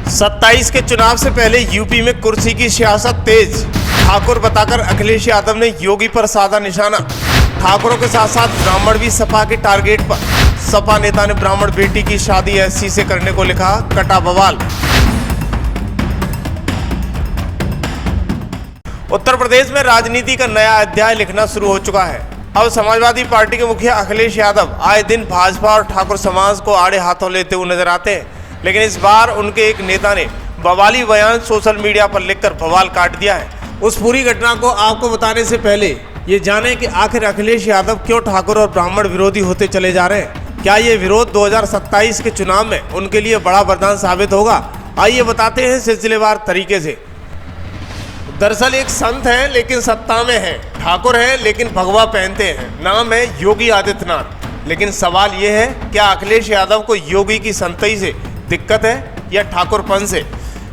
27 के चुनाव से पहले यूपी में कुर्सी की सियासत तेज। ठाकुर बताकर अखिलेश यादव ने योगी पर साधा निशाना। ठाकुरों के साथ साथ ब्राह्मण भी सपा के टारगेट पर। सपा नेता ने ब्राह्मण बेटी की शादी एससी से करने को लिखा कटा बवाल। उत्तर प्रदेश में राजनीति का नया अध्याय लिखना शुरू हो चुका है। अब समाजवादी पार्टी के मुखिया अखिलेश यादव आए दिन भाजपा और ठाकुर समाज को आड़े हाथों लेते हुए नजर आते हैं, लेकिन इस बार उनके एक नेता ने बवाली बयान सोशल मीडिया पर लिखकर बवाल काट दिया है। उस पूरी घटना को आपको बताने से पहले ये जानें कि आखिर अखिलेश यादव क्यों ठाकुर और ब्राह्मण विरोधी होते चले जा रहे हैं। क्या ये विरोध 2027 के चुनाव में उनके लिए बड़ा वरदान साबित होगा? आइए बताते हैं सिलसिलेवार तरीके से। दरअसल एक संत है लेकिन सत्ता में है, ठाकुर है लेकिन भगवा पहनते हैं। नाम है योगी आदित्यनाथ। लेकिन सवाल ये है, क्या अखिलेश यादव को योगी की संतई से दिक्कत है या ठाकुरपन से?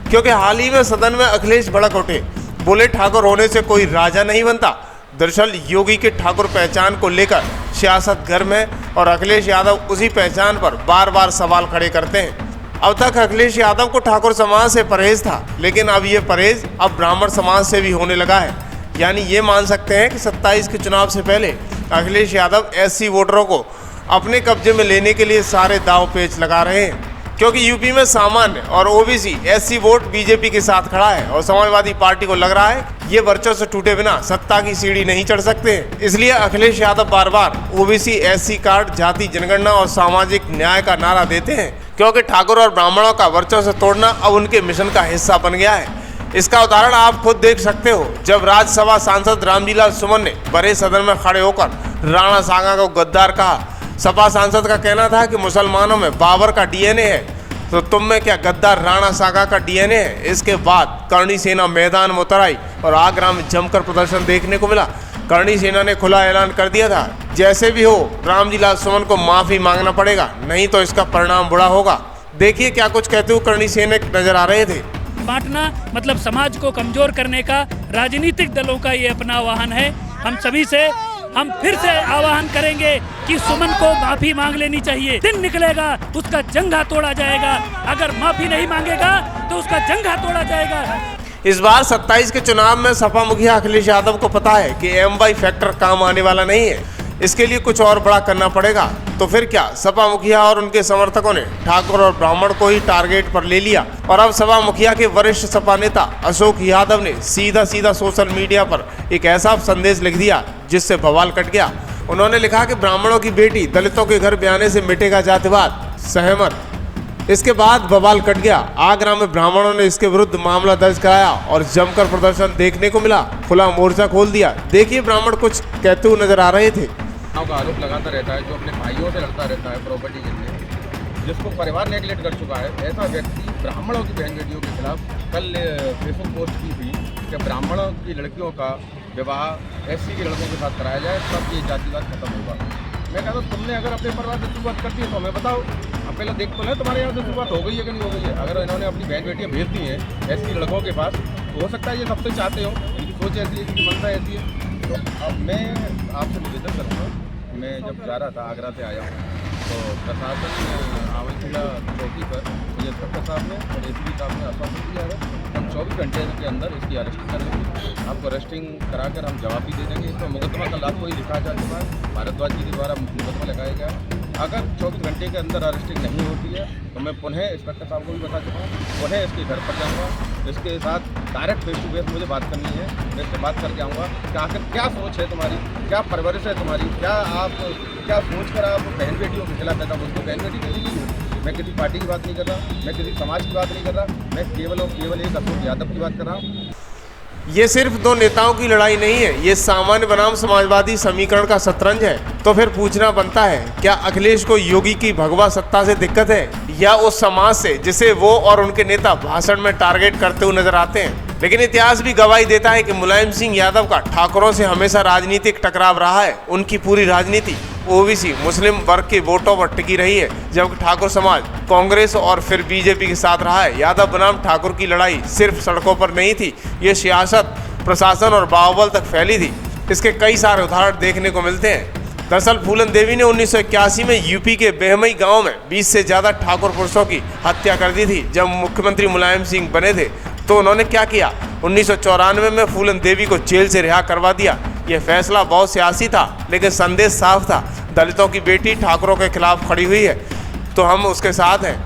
क्योंकि हाल ही में सदन में अखिलेश भड़क उठे, बोले ठाकुर होने से कोई राजा नहीं बनता। दरअसल योगी के ठाकुर पहचान को लेकर सियासत गर्म है और अखिलेश यादव उसी पहचान पर बार बार सवाल खड़े करते हैं। अब तक अखिलेश यादव को ठाकुर समाज से परहेज था, लेकिन अब ये परहेज अब ब्राह्मण समाज से भी होने लगा है। यानी ये मान सकते हैं कि 27 के चुनाव से पहले अखिलेश यादव एससी वोटरों को अपने कब्जे में लेने के लिए सारे दांव पेच लगा रहे हैं। क्योंकि यूपी में सामान्य और ओबीसी एससी वोट बीजेपी के साथ खड़ा है और समाजवादी पार्टी को लग रहा है ये वर्चस्व टूटे बिना सत्ता की सीढ़ी नहीं चढ़ सकते। इसलिए अखिलेश यादव बार बार ओबीसी एससी कार्ड, जाति जनगणना और सामाजिक न्याय का नारा देते हैं, क्योंकि ठाकुर और ब्राह्मणों का वर्चस्व तोड़ना अब उनके मिशन का हिस्सा बन गया है। इसका उदाहरण आप खुद देख सकते हो, जब राज्यसभा सांसद रामजीलाल सुमन ने बड़े सदन में खड़े होकर राणा सागा को गद्दार कहा। सपा सांसद का कहना था कि मुसलमानों में बाबर का डीएनए है, तो तुम में क्या गद्दार राणा सागा का डीएनए है? इसके बाद करणी सेना मैदान में उतर आई और आगरा में जमकर प्रदर्शन देखने को मिला। करणी सेना ने खुला ऐलान कर दिया था, जैसे भी हो रामजीलाल सुमन को माफी मांगना पड़ेगा, नहीं तो इसका परिणाम बुरा होगा। देखिए क्या कुछ कहते हुए करणी सेना नजर आ रहे थे। बांटना मतलब समाज को कमजोर करने का राजनीतिक दलों का ये अपना आह्वान है। हम सभी से हम फिर से आह्वान करेंगे कि सुमन को माफी मांग लेनी चाहिए। दिन निकलेगा उसका जंघा तोड़ा जाएगा, अगर माफी नहीं मांगेगा तो उसका जंघा तोड़ा जाएगा। इस बार 27 के चुनाव में सपा मुखिया अखिलेश यादव को पता है कि एमवाई फैक्टर काम आने वाला नहीं है, इसके लिए कुछ और बड़ा करना पड़ेगा। तो फिर क्या, सपा मुखिया और उनके समर्थकों ने ठाकुर और ब्राह्मण को ही टारगेट पर ले लिया और अब सपा मुखिया के वरिष्ठ सपा नेता अशोक यादव ने सीधा सोशल मीडिया पर एक ऐसा संदेश लिख दिया जिससे बवाल कट गया। उन्होंने लिखा कि ब्राह्मणों की बेटी दलितों के घर ब्याने से मिटेगा जातिवाद, सहमत। इसके बाद बवाल कट गया। आगरा में ब्राह्मणों ने इसके विरुद्ध मामला दर्ज कराया और जमकर प्रदर्शन देखने को मिला, खुला मोर्चा खोल दिया। देखिए ब्राह्मण कुछ कहते हुए नजर आ रहे थे। का आरोप लगाता रहता है, जो अपने भाइयों से लड़ता रहता है प्रॉपर्टी के लिए, जिसको परिवार नेगलेक्ट कर चुका है, ऐसा व्यक्ति ब्राह्मणों की बहन बेटियों के खिलाफ कल फेसबुक पोस्ट की थी कि ब्राह्मणों की लड़कियों का विवाह एससी के लड़कों के साथ कराया जाए, तब ये जातिवाद खत्म होगा। मैं कहता हूँ तुमने अगर अपने परिवार से शुरुआत करती है तो हमें बताओ। अब पहले देख तो लें तुम्हारे यहाँ से शुरुआत हो गई है कि नहीं हो गई है। अगर इन्होंने अपनी बहन बेटियाँ भेज दी हैं एससी लड़कों के पास, तो हो सकता है ये सबसे चाहते हो, इनकी सोच ऐसी है, इनकी मनसा ऐसी है। तो अब मैं आपसे निवेदन करूँगा, मैं जब जा रहा था आगरा से आया हूँ तो प्रशासन आवासीला चौकी पर मुझे इंस्पेक्टर साहब ने और एसपी साहब ने आश्वासन दिया है हम 24 घंटे के अंदर इसकी अरेस्टिंग कर लेंगे। आपको अरेस्टिंग कराकर हम जवाब भी दे देंगे। इसका मुकदमा कल रात को ही लिखा जा चुका है, भारद्वाज जी के द्वारा मुकदमा लगाया गया है। अगर 24 घंटे के अंदर अरेस्टिंग नहीं होती है तो मैं पुनः इंस्पेक्टर साहब को भी बता चुका हूँ, पुनः इसके घर पर जाऊँगा, इसके साथ डायरेक्ट फेस टू फेस मुझे बात करनी है। मैं इससे बात करके आऊँगा कि आखिर क्या सोच है तुम्हारी, क्या परवरिश है तुम्हारी, क्या सोच कर आप बहन बेटियों के खिलाफ पैदा बोलते हो। बहन बेटी किसी की हो, मैं किसी पार्टी की बात नहीं कर रहा, मैं किसी समाज की बात नहीं कर रहा, मैं केवल और केवल एक अशोक यादव की बात कर रहा हूँ। ये सिर्फ दो नेताओं की लड़ाई नहीं है, ये सामान्य बनाम समाजवादी समीकरण का शतरंज है। तो फिर पूछना बनता है, क्या अखिलेश को योगी की भगवा सत्ता से दिक्कत है या उस समाज से जिसे वो और उनके नेता भाषण में टारगेट करते हुए नजर आते हैं? लेकिन इतिहास भी गवाही देता है कि मुलायम सिंह यादव का ठाकुरों से हमेशा राजनीतिक टकराव रहा है। उनकी पूरी राजनीति ओबीसी मुस्लिम वर्ग के वोटों पर टिकी रही है, जबकि ठाकुर समाज कांग्रेस और फिर बीजेपी के साथ रहा है। यादव बनाम ठाकुर की लड़ाई सिर्फ सड़कों पर नहीं थी, ये सियासत, प्रशासन और बाहुबल तक फैली थी। इसके कई सारे उदाहरण देखने को मिलते हैं। दरअसल फूलन देवी ने 1981 में यूपी के बेहमई गांव में 20 से ज्यादा ठाकुर पुरुषों की हत्या कर दी थी। जब मुख्यमंत्री मुलायम सिंह बने थे तो उन्होंने क्या किया, 1994 में फूलन देवी को जेल से रिहा करवा दिया। यह फैसला बहुत सियासी था, लेकिन संदेश साफ था, दलितों की बेटी ठाकुरों के खिलाफ खड़ी हुई है तो हम उसके साथ हैं।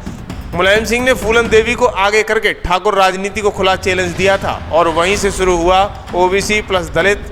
मुलायम सिंह ने फूलन देवी को आगे करके ठाकुर राजनीति को खुला चैलेंज दिया था और वहीं से शुरू हुआ ओबीसी प्लस दलित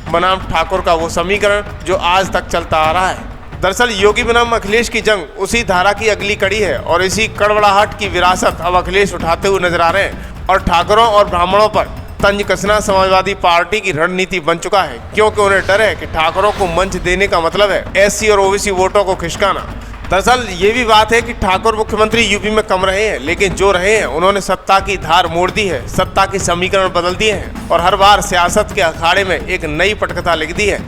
बनाम ठाकुर का वो समीकरण जो आज तक चलता आ रहा है। दरअसल योगी बनाम अखिलेश की जंग उसी धारा की अगली कड़ी है और इसी कड़वड़ाहट की विरासत अब अखिलेश उठाते हुए नजर आ रहे हैं और ठाकुरों और ब्राह्मणों पर तंज कसना समाजवादी पार्टी की रणनीति बन चुका है, क्योंकि उन्हें डर है कि ठाकुरों को मंच देने का मतलब है एससी और ओबीसी वोटों को खिसकाना। दरअसल ये भी बात है कि ठाकुर मुख्यमंत्री यूपी में कम रहे हैं, लेकिन जो रहे हैं उन्होंने सत्ता की धार मोड़ दी है, सत्ता की समीकरण बदल दिए हैं और हर बार सियासत के अखाड़े में एक नई पटकथा लिख दी है।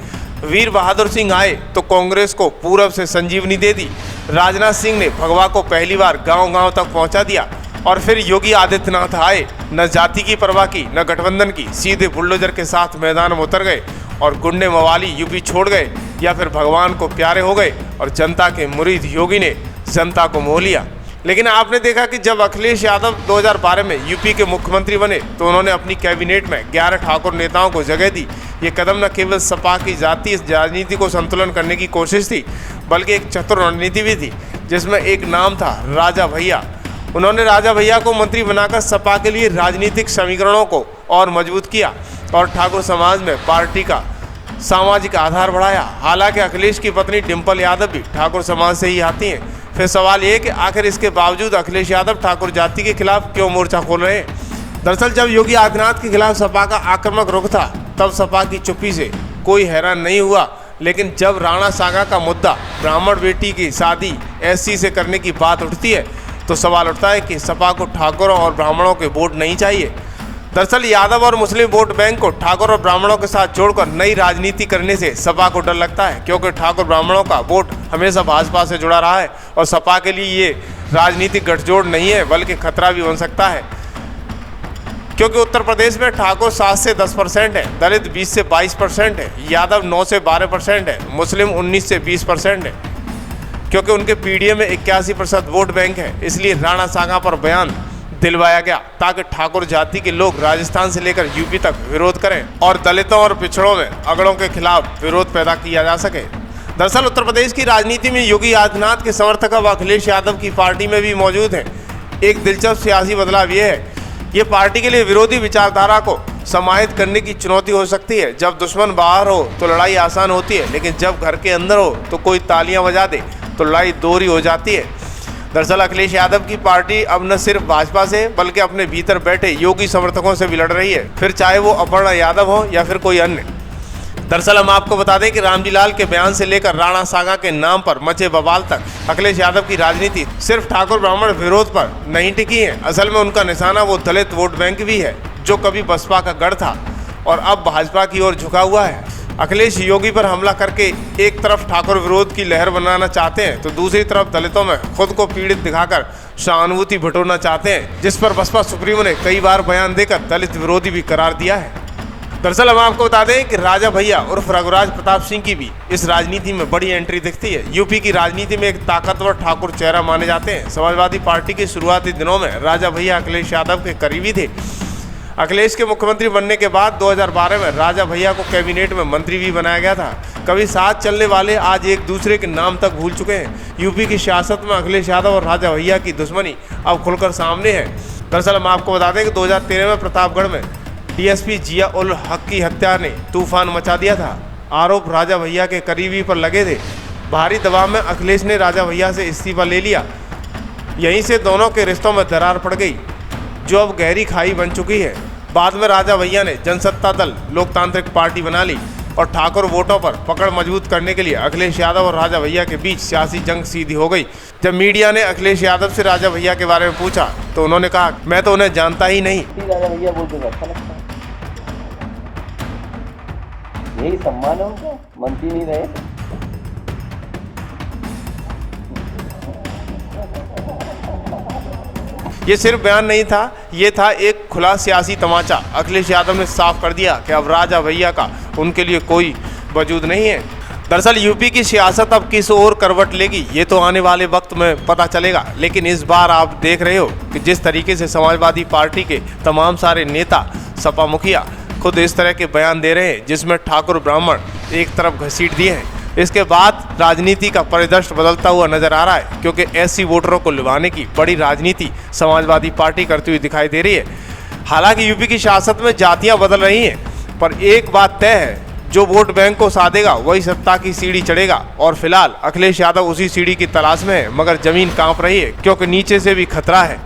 वीर बहादुर सिंह आए तो कांग्रेस को पूरब से संजीवनी दे दी, राजनाथ सिंह ने भगवा को पहली बार गांव-गांव तक पहुंचा दिया और फिर योगी आदित्यनाथ आए, न जाति की परवाह की न गठबंधन की, सीधे बुलडोजर के साथ मैदान में उतर गए और गुंडे मवाली यूपी छोड़ गए या फिर भगवान को प्यारे हो गए और जनता के मुरीद योगी ने जनता को मोह लिया। लेकिन आपने देखा कि जब अखिलेश यादव 2012 में यूपी के मुख्यमंत्री बने तो उन्होंने अपनी कैबिनेट में 11 ठाकुर नेताओं को जगह दी। ये कदम न केवल सपा की जातीय राजनीति को संतुलन करने की कोशिश थी, बल्कि एक चतुर रणनीति भी थी जिसमें एक नाम था राजा भैया। उन्होंने राजा भैया को मंत्री बनाकर सपा के लिए राजनीतिक समीकरणों को और मजबूत किया और ठाकुर समाज में पार्टी का सामाजिक आधार बढ़ाया। हालांकि अखिलेश की पत्नी डिंपल यादव भी ठाकुर समाज से ही आती हैं। फिर सवाल ये कि आखिर इसके बावजूद अखिलेश यादव ठाकुर जाति के खिलाफ क्यों मोर्चा खोल रहे हैं। दरअसल जब योगी आदित्यनाथ के खिलाफ सपा का आक्रामक रुख था तब सपा की चुप्पी से कोई हैरान नहीं हुआ, लेकिन जब राणा सागा का मुद्दा ब्राह्मण बेटी की शादी एससी से करने की बात उठती है तो सवाल उठता है कि सपा को ठाकुरों और ब्राह्मणों के वोट नहीं चाहिए। दरअसल यादव और मुस्लिम वोट बैंक को ठाकुर और ब्राह्मणों के साथ जोड़कर नई राजनीति करने से सपा को डर लगता है, क्योंकि ठाकुर ब्राह्मणों का वोट हमेशा भाजपा से जुड़ा रहा है और सपा के लिए ये राजनीतिक गठजोड़ नहीं है बल्कि खतरा भी बन सकता है, क्योंकि उत्तर प्रदेश में ठाकुर 7 से 10% है, दलित 20 से 22% है, यादव 9 से 12% है, मुस्लिम 19 से 20% है, क्योंकि उनके पीडीए में 81% वोट बैंक है। इसलिए राणा सागा पर बयान दिलवाया गया ताकि ठाकुर जाति के लोग राजस्थान से लेकर यूपी तक विरोध करें और दलितों और पिछड़ों में अगड़ों के खिलाफ विरोध पैदा किया जा सके। दरअसल उत्तर प्रदेश की राजनीति में योगी आदित्यनाथ के समर्थक अब अखिलेश यादव की पार्टी में भी मौजूद हैं। एक दिलचस्प सियासी बदलाव ये है, ये पार्टी के लिए विरोधी विचारधारा को समाहित करने की चुनौती हो सकती है। जब दुश्मन बाहर हो तो लड़ाई आसान होती है, लेकिन जब घर के अंदर हो तो कोई तालियां बजा दे तो लड़ाई दोहरी हो जाती है। दरअसल अखिलेश यादव की पार्टी अब न सिर्फ भाजपा से बल्कि अपने भीतर बैठे योगी समर्थकों से भी लड़ रही है, फिर चाहे वो अपर्णा यादव हो या फिर कोई अन्य। दरअसल हम आपको बता दें कि रामजी लाल के बयान से लेकर राणा सागा के नाम पर मचे बवाल तक अखिलेश यादव की राजनीति सिर्फ ठाकुर ब्राह्मण विरोध पर नहीं टिकी है। असल में उनका निशाना वो दलित वोट बैंक भी है जो कभी बसपा का गढ़ था और अब भाजपा की ओर झुका हुआ है। अखिलेश योगी पर हमला करके एक तरफ ठाकुर विरोध की लहर बनाना चाहते हैं तो दूसरी तरफ दलितों में खुद को पीड़ित दिखाकर सहानुभूति बटोरना चाहते हैं, जिस पर बसपा सुप्रीमो ने कई बार बयान देकर दलित विरोधी भी करार दिया है। दरअसल हम आपको बता दें कि राजा भैया उर्फ रघुराज प्रताप सिंह की भी इस राजनीति में बड़ी एंट्री दिखती है। यूपी की राजनीति में एक ताकतवर ठाकुर चेहरा माने जाते हैं। समाजवादी पार्टी के शुरुआती दिनों में राजा भैया अखिलेश यादव के करीबी थे। अखिलेश के मुख्यमंत्री बनने के बाद 2012 में राजा भैया को कैबिनेट में मंत्री भी बनाया गया था। कभी साथ चलने वाले आज एक दूसरे के नाम तक भूल चुके हैं। यूपी की सियासत में अखिलेश यादव और राजा भैया की दुश्मनी अब खुलकर सामने है। दरअसल हम आपको बता दें कि 2013 में प्रतापगढ़ में डीएसपी जिया उल हक की हत्या ने तूफान मचा दिया था। आरोप राजा भैया के करीबी पर लगे थे। भारी दबाव में अखिलेश ने राजा भैया से इस्तीफा ले लिया। यहीं से दोनों के रिश्तों में दरार पड़ गई जो अब गहरी खाई बन चुकी है। बाद में राजा भैया ने जनसत्ता दल लोकतांत्रिक पार्टी बना ली और ठाकुर वोटों पर पकड़ मजबूत करने के लिए अखिलेश यादव और राजा भैया के बीच सियासी जंग सीधी हो गई। जब मीडिया ने अखिलेश यादव से राजा भैया के बारे में पूछा तो उन्होंने कहा, मैं तो उन्हें जानता ही नहीं। राजा भैया बोलते अच्छा लगता है, यही सम्मान है उनका, मंत्री नहीं रहे। ये सिर्फ बयान नहीं था, ये था एक खुला सियासी तमाचा। अखिलेश यादव ने साफ कर दिया कि अब राजा भैया का उनके लिए कोई वजूद नहीं है। दरअसल यूपी की सियासत अब किस ओर करवट लेगी ये तो आने वाले वक्त में पता चलेगा, लेकिन इस बार आप देख रहे हो कि जिस तरीके से समाजवादी पार्टी के तमाम सारे नेता, सपा मुखिया खुद इस तरह के बयान दे रहे हैं जिसमें ठाकुर ब्राह्मण एक तरफ घसीट दिए हैं। इसके बाद राजनीति का परिदृश्य बदलता हुआ नजर आ रहा है, क्योंकि एससी वोटरों को लुभाने की बड़ी राजनीति समाजवादी पार्टी करती हुई दिखाई दे रही है। हालांकि यूपी की सियासत में जातियां बदल रही हैं, पर एक बात तय है, जो वोट बैंक को साधेगा वही सत्ता की सीढ़ी चढ़ेगा। और फिलहाल अखिलेश यादव उसी सीढ़ी की तलाश में है, मगर जमीन कांप रही है, क्योंकि नीचे से भी खतरा है।